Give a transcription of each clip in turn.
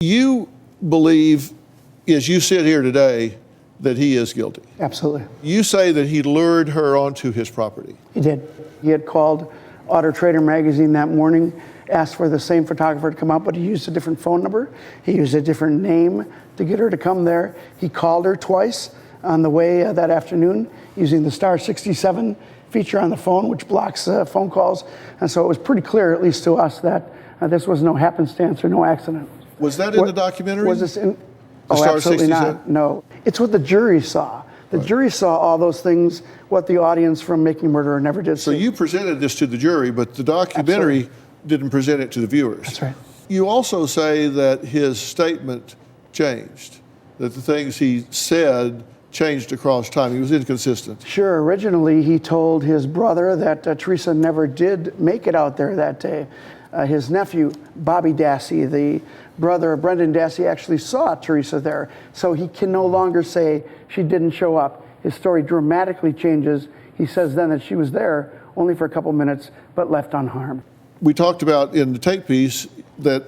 You believe, as you sit here today, that he is guilty. Absolutely. You say that he lured her onto his property. He did. He had called Auto Trader magazine that morning, asked for the same photographer to come out, but he used a different phone number. He used a different name to get her to come there. He called her twice on the way that afternoon using the star 67 feature on the phone, which blocks phone calls. And so it was pretty clear, at least to us, that this was no happenstance or no accident. Was that in the documentary? Was this in? The Oh, Star absolutely 67? not. No. It's what the jury saw. The jury saw all those things, what the audience from Making a Murderer never did So see. you presented this to the jury, but the documentary didn't present it to the viewers. That's right. You also say that his statement changed, that the things he said changed across time. He was inconsistent. Sure. Originally, he told his brother that Teresa never did make it out there that day. His nephew, Bobby Dassey, the brother of Brendan Dassey, actually saw Teresa there. So he can no longer say she didn't show up. His story dramatically changes. He says then that she was there only for a couple minutes, but left unharmed. We talked about in the tape piece that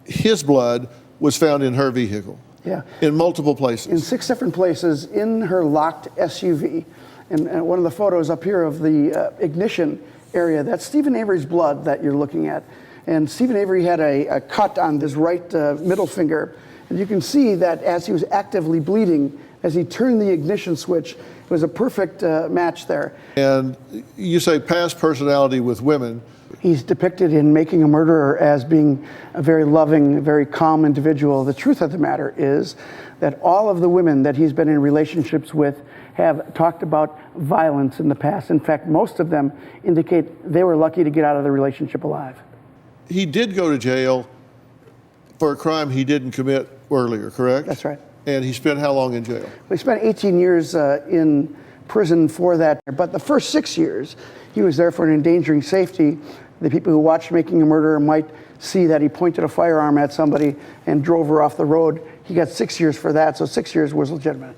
his blood was found in her vehicle. Yeah. In multiple places. In 6 different places in her locked SUV. And one of the photos up here of the ignition area, that's Steven Avery's blood that you're looking at. And Steven Avery had a cut on his right middle finger. And you can see that as he was actively bleeding, as he turned the ignition switch, it was a perfect match there. And you say past personality with women. He's depicted in Making a Murderer as being a very loving, very calm individual. The truth of the matter is that all of the women that he's been in relationships with have talked about violence in the past. In fact, most of them indicate they were lucky to get out of the relationship alive. He did go to jail for a crime he didn't commit earlier, correct? That's right. And he spent how long in jail? He spent 18 years in prison for that. But the first 6 years, he was there for an endangering safety. The people who watched Making a Murderer might see that he pointed a firearm at somebody and drove her off the road. He got 6 years for that, so 6 years was legitimate.